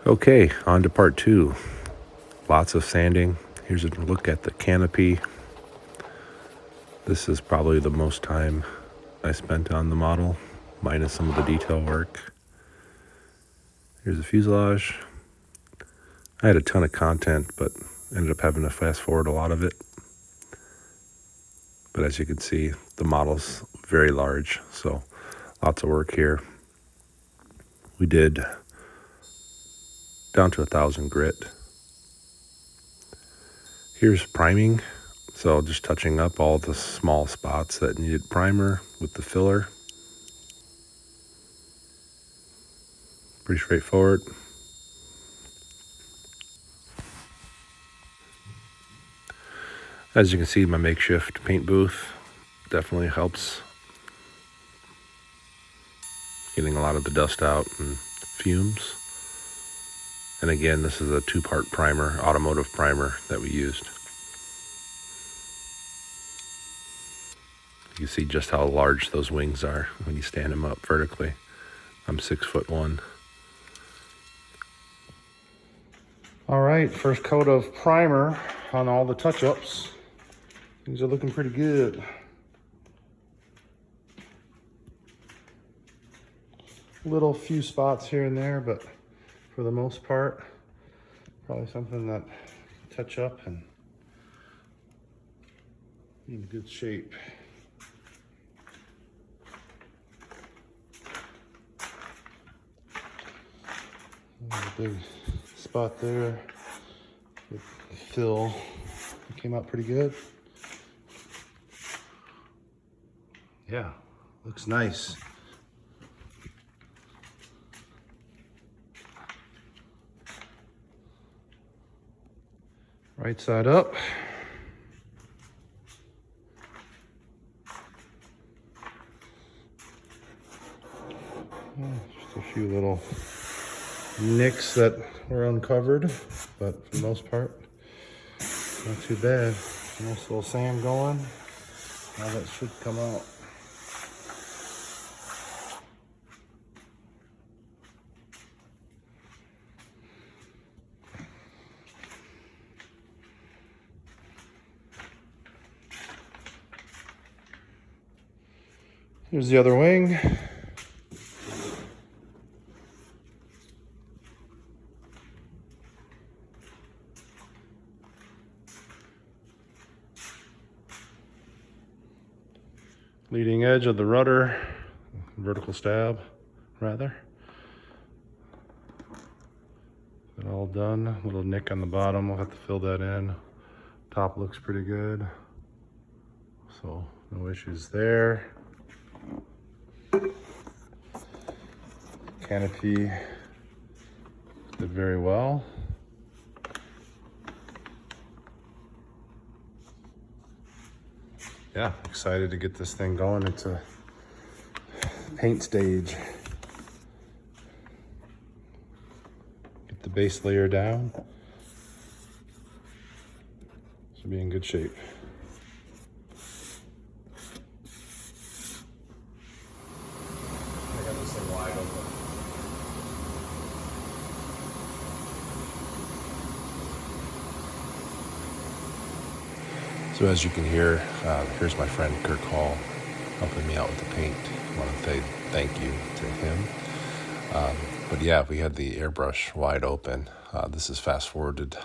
Okay, on to part two. Lots of sanding. Here's a look at the canopy. This is probably the most time I spent on the model, minus some of the detail work. Here's the fuselage. I had a ton of content, but ended up having to fast forward a lot of it. But as you can see, the model's very large, so lots of work here. We did down to 1,000 grit. Here's priming. So just touching up all the small spots that needed primer with the filler. Pretty straightforward. As you can see, my makeshift paint booth definitely helps getting a lot of the dust out and fumes. And again, this is a 2-part primer, automotive primer that we used. You see just how large those wings are when you stand them up vertically. I'm 6'1". All right, first coat of primer on all the touch-ups. Things are looking pretty good. Little few spots here and there, but for the most part, probably something that touch up and in good shape. There's a big spot there with fill. It came out pretty good. Yeah, looks nice. Right side up. Just a few little nicks that were uncovered, but for the most part, not too bad. Nice little sand going. Now that should come out. Here's the other wing. Leading edge of the rudder, vertical stab, rather. Got all done. Little nick on the bottom, we'll have to fill that in. Top looks pretty good, so no issues there. Canopy did very well. Yeah, excited to get this thing going. It's a paint stage. Get the base layer down. Should be in good shape. I got this thing wide open. So as you can hear, here's my friend Kirk Hall helping me out with the paint. I want to say thank you to him. But yeah, we had the airbrush wide open. This is fast forwarded,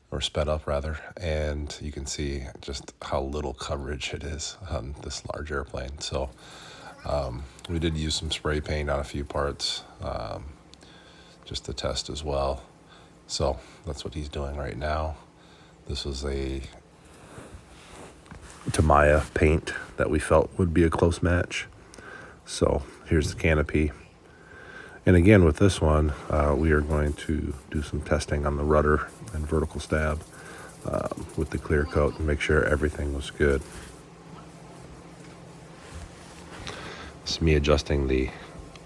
or sped up rather, and you can see just how little coverage it is on this large airplane. So we did use some spray paint on a few parts, just to test as well. So that's what he's doing right now. This was a Tamiya paint that we felt would be a close match. So here's the canopy. And again, with this one, we are going to do some testing on the rudder and vertical stab with the clear coat and make sure everything was good. This is me adjusting the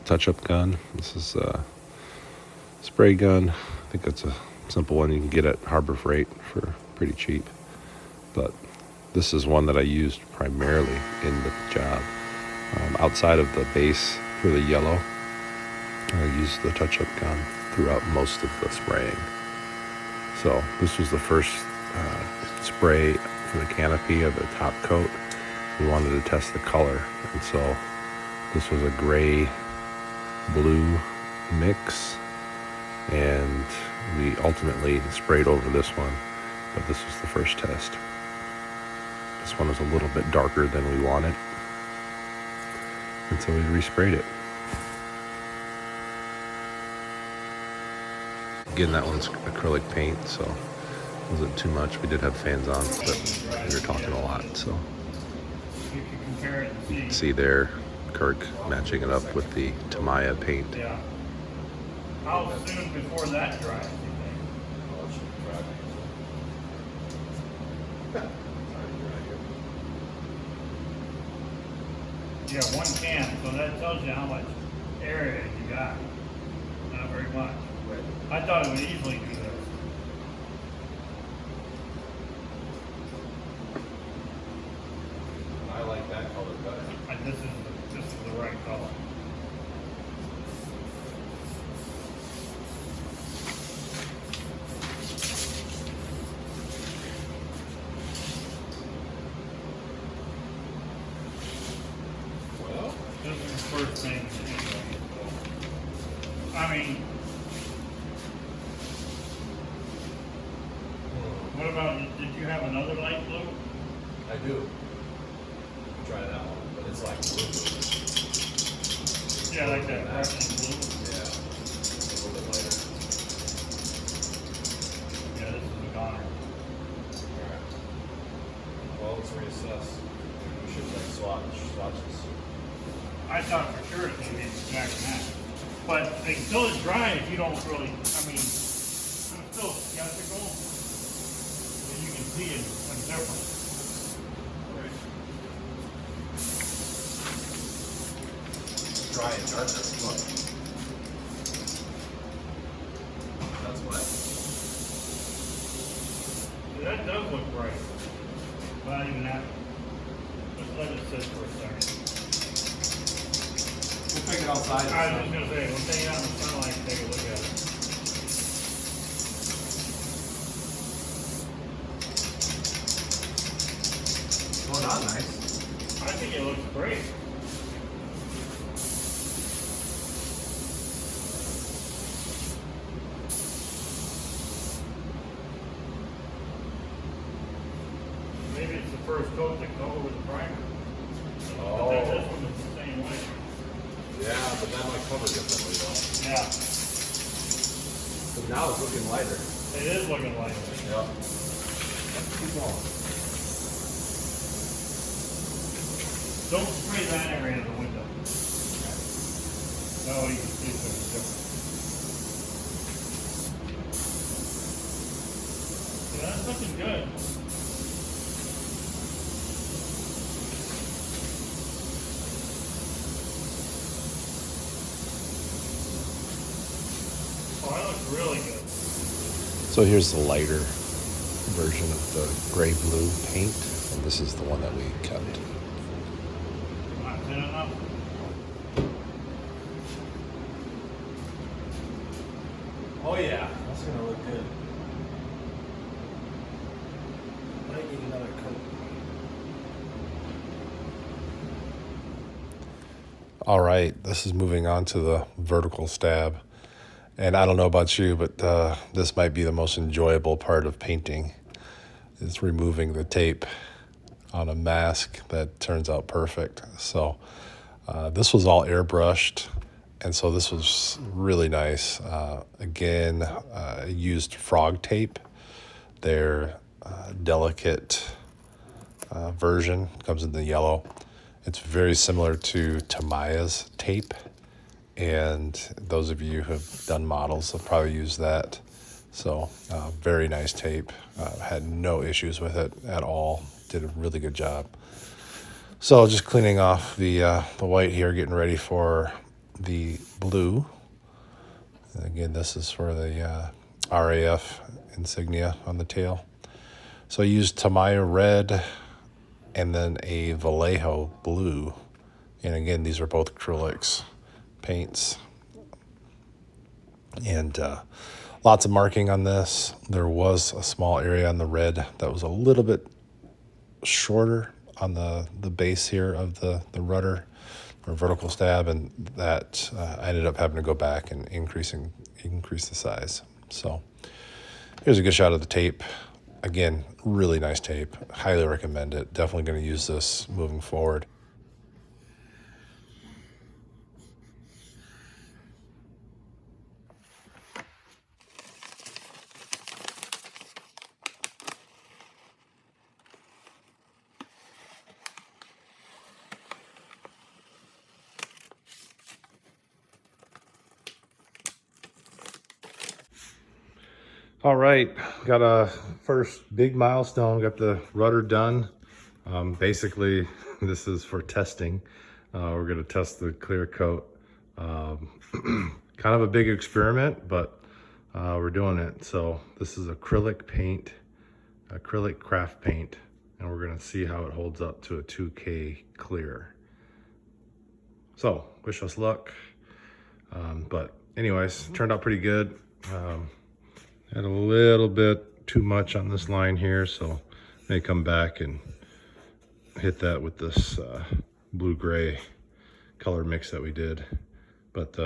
touch-up gun. This is a spray gun. I think it's a simple one you can get at Harbor Freight for pretty cheap. But this is one that I used primarily in the job. Outside of the base for the yellow, I used the touch-up gun. throughout most of the spraying. So this was the first spray for the canopy of the top coat. We wanted to test the color, and so this was a gray blue mix, and we ultimately sprayed over this one, but this was the first test. This one was a little bit darker than we wanted, and so we resprayed it. Again, that one's acrylic paint, so it wasn't too much. We did have fans on, but we were talking a lot, so you can see there Kirk matching it up with the Tamiya paint. Yeah. How soon before that dries, do you think? Yeah, one can, so that tells you how much area you got. Not very much. I thought it would easily do this. I like that color better. And this is the right color. Well, This is the first thing. I mean, what about, did you have another light blue? I do. Try that one, but it's like blue. Yeah, like that Russian blue. Yeah, a little bit lighter. Yeah, this is a goner. Alright. Well, let's reassess. We should like swatches. I thought for sure it would be exact match. But until it's dry, if you don't really, I mean, I'm still skeptical. But you can see it, a difference. Dry and darkness, look. That's wet. That does look bright. Not even that. Just let it sit for a second. We'll take it outside. I was just gonna say, we'll take it out in the sunlight and take a look at it. Going on nice. I think it looks great. Maybe it's the first coat that go over the primer. Oh. But then this one is the same way. Yeah, but that might cover differently though. Yeah, But now it's looking lighter. it is looking like it. Yep. Keep going. Don't spray that area of the window. Oh, you can see there's a difference. Yeah, that's looking good. Oh, that looks really good. So here's the lighter version of the gray blue paint, and this is the one that we kept. Not thin enough. Oh yeah, that's gonna look good. Might need another coat. All right, this is moving on to the vertical stab. And I don't know about you, but this might be the most enjoyable part of painting, is removing the tape on a mask that turns out perfect. So this was all airbrushed, and so this was really nice. Again, I used frog tape. Their delicate version comes in the yellow. It's very similar to Tamiya's tape. And those of you who have done models have probably used that. So very nice tape. Had no issues with it at all. Did a really good job. So just cleaning off the white here, getting ready for the blue. And again, this is for the RAF insignia on the tail. So I used Tamiya red and then a Vallejo blue. And again, these are both acrylics paints. And lots of marking on this. There was a small area on the red that was a little bit shorter on the base here of the rudder or vertical stab, and that I ended up having to go back and increase the size. So here's a good shot of the tape. Again, really nice tape. Highly recommend it. Definitely going to use this moving forward. All right, got a first big milestone, got the rudder done. Basically, this is for testing. We're gonna test the clear coat. Kind of a big experiment, but we're doing it. So this is acrylic paint, acrylic craft paint, and we're gonna see how it holds up to a 2K clear. So wish us luck. But anyways, turned out pretty good. Had a little bit too much on this line here, so may come back and hit that with this blue-gray color mix that we did. But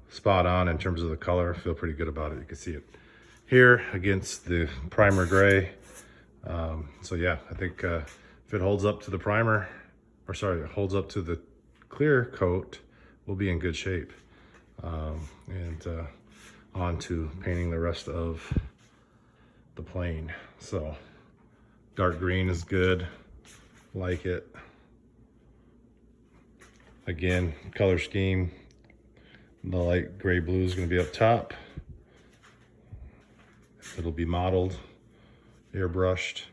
spot on in terms of the color. I feel pretty good about it. You can see it here against the primer gray. So yeah, I think if it holds up to the primer, or sorry, it holds up to the clear coat, we'll be in good shape. On to painting the rest of the plane. So dark green is good, like it. Again, color scheme, the light gray blue is going to be up top. It'll be modeled, airbrushed.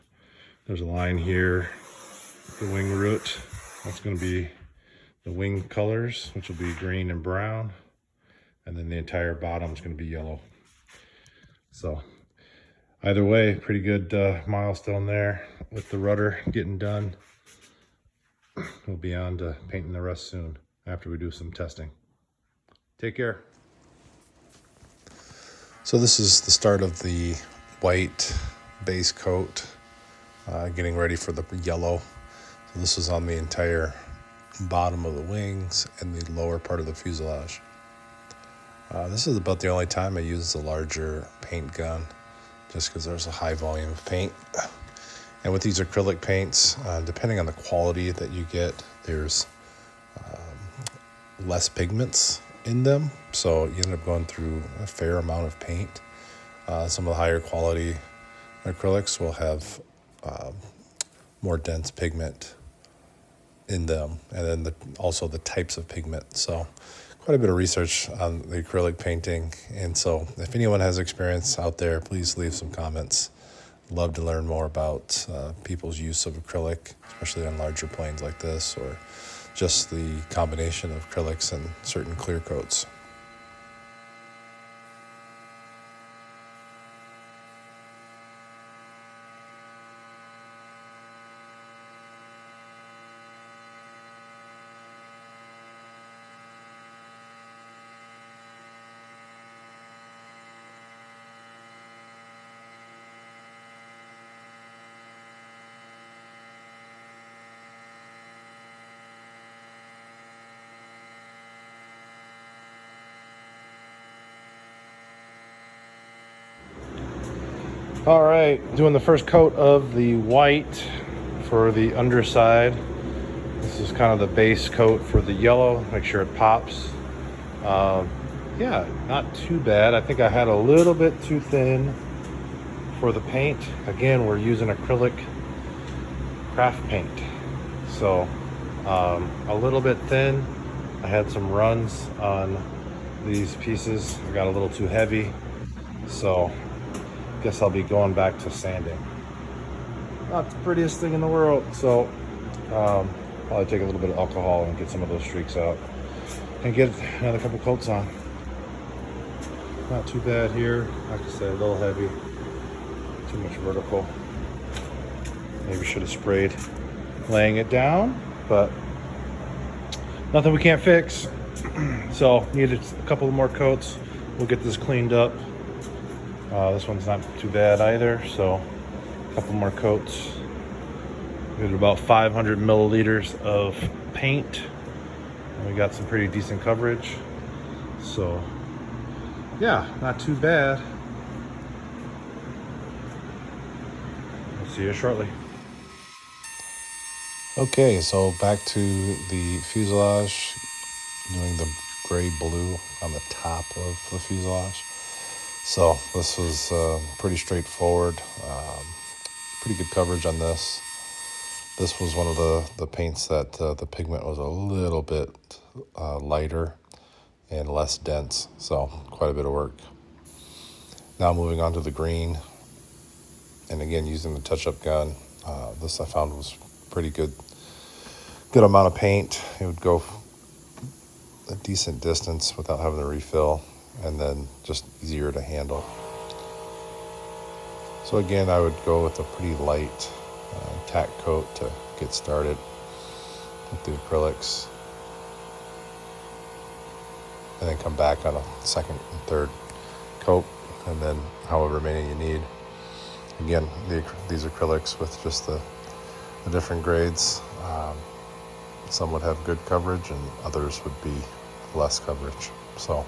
There's a line here, the wing root. That's going to be the wing colors, which will be green and brown. And then the entire bottom is going to be yellow. So either way, pretty good milestone there with the rudder getting done. We'll be on to painting the rest soon after we do some testing. Take care. So this is the start of the white base coat, getting ready for the yellow. So this is on the entire bottom of the wings and the lower part of the fuselage. This is about the only time I use the larger paint gun, just because there's a high volume of paint. And with these acrylic paints, depending on the quality that you get, there's less pigments in them, so you end up going through a fair amount of paint. Some of the higher quality acrylics will have more dense pigment in them, and then also the types of pigment. So quite a bit of research on the acrylic painting, and so if anyone has experience out there, please leave some comments. Love to learn more about people's use of acrylic, especially on larger planes like this, or just the combination of acrylics and certain clear coats. All right, doing the first coat of the white for the underside. This is kind of the base coat for the yellow. Make sure it pops. Yeah, not too bad. I think I had a little bit too thin for the paint. Again, we're using acrylic craft paint, so a little bit thin. I had some runs on these pieces. I got a little too heavy, so guess I'll be going back to sanding. Not the prettiest thing in the world, so probably take a little bit of alcohol and get some of those streaks out and get another couple coats on. Not too bad here. Like I said, a little heavy, too much vertical. Maybe should have sprayed laying it down, but nothing we can't fix. So needed a couple more coats. we'll get this cleaned up. This one's not too bad either, so a couple more coats. We did about 500 milliliters of paint, and we got some pretty decent coverage. So yeah, not too bad. We'll see you shortly. Okay, so back to the fuselage, doing the gray blue on the top of the fuselage. So this was pretty straightforward, pretty good coverage on this. This was one of the paints that the pigment was a little bit lighter and less dense, so quite a bit of work. Now moving on to the green, and again using the touch-up gun. This I found was pretty good amount of paint. It would go a decent distance without having to refill, and then just easier to handle. So again, I would go with a pretty light tack coat to get started with the acrylics, and then come back on a second and third coat, and then however many you need. Again, these acrylics with just the different grades, some would have good coverage and others would be less coverage. So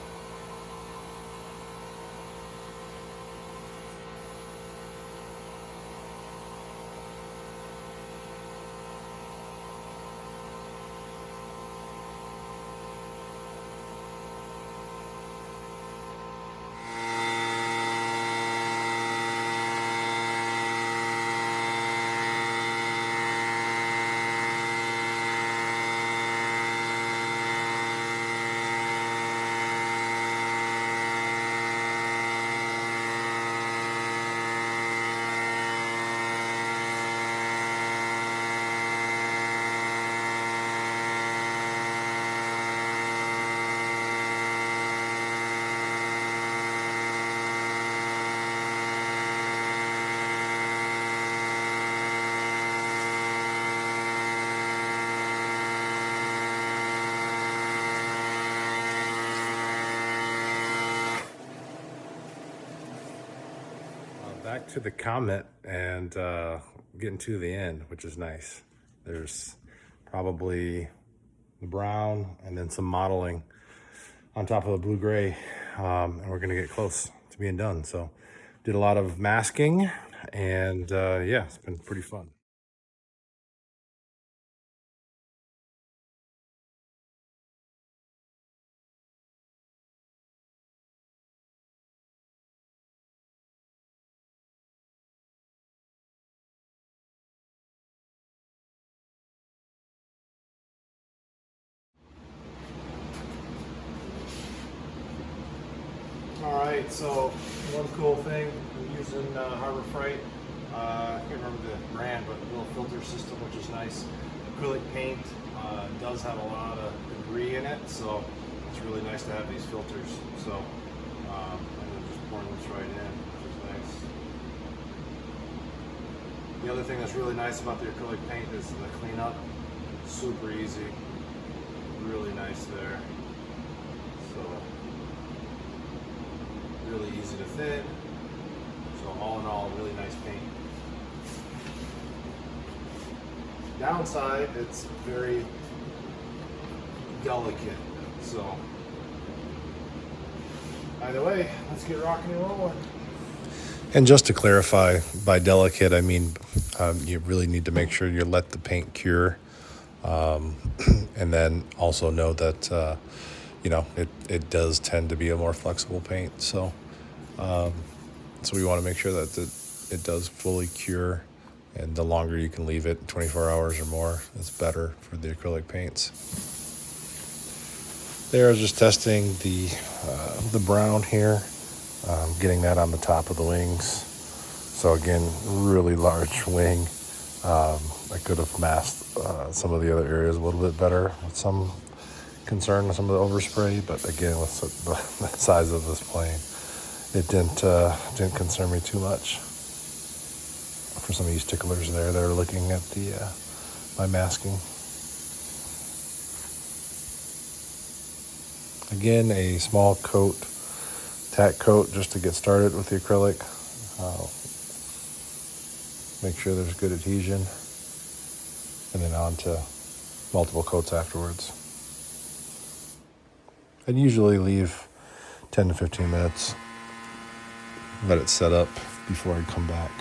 back to the Komet, and getting to the end, which is nice. There's probably the brown and then some modeling on top of the blue-gray, and we're gonna get close to being done. So did a lot of masking, and yeah, it's been pretty fun. All right, so one cool thing, we're using Harbor Freight. I can't remember the brand, but the little filter system, which is nice. Acrylic paint does have a lot of debris in it, so it's really nice to have these filters. So I'm just pouring this right in, which is nice. The other thing that's really nice about the acrylic paint is the cleanup. Super easy, really nice there. So really easy to fit. So all in all, really nice paint. Downside, it's very delicate. So either way, let's get rocking and rolling. And just to clarify, by delicate, I mean you really need to make sure you let the paint cure, and then also know that you know it does tend to be a more flexible paint. So so we want to make sure that it does fully cure, and the longer you can leave it, 24 hours or more, is better for the acrylic paints. There, I was just testing the brown here, getting that on the top of the wings. So again, really large wing. I could have masked some of the other areas a little bit better with some concern with some of the overspray, but again, with the size of this plane, it didn't concern me too much. For some of you sticklers there, they're looking at my masking. Again, a small coat tack coat just to get started with the acrylic. Make sure there's good adhesion, and then on to multiple coats afterwards. And usually leave 10 to 15 minutes, let it set up before I come back.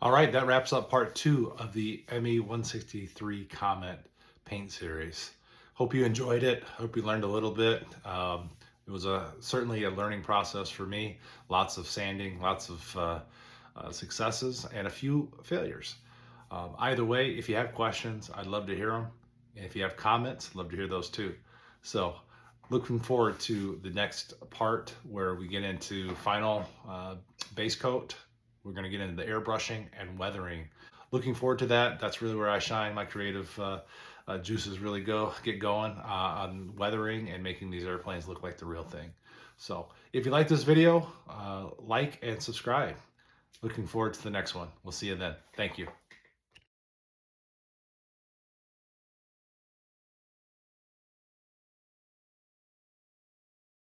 All right, that wraps up part 2 of the ME-163 Komet paint series. Hope you enjoyed it. Hope you learned a little bit. It was certainly a learning process for me. Lots of sanding, lots of successes, and a few failures. Either way, if you have questions, I'd love to hear them. And if you have comments, I'd love to hear those too. So looking forward to the next part where we get into final base coat. We're going to get into the airbrushing and weathering. Looking forward to that. That's really where I shine. My creative juices really get going on weathering and making these airplanes look like the real thing. So if you like this video, like and subscribe. Looking forward to the next one. We'll see you then. Thank you.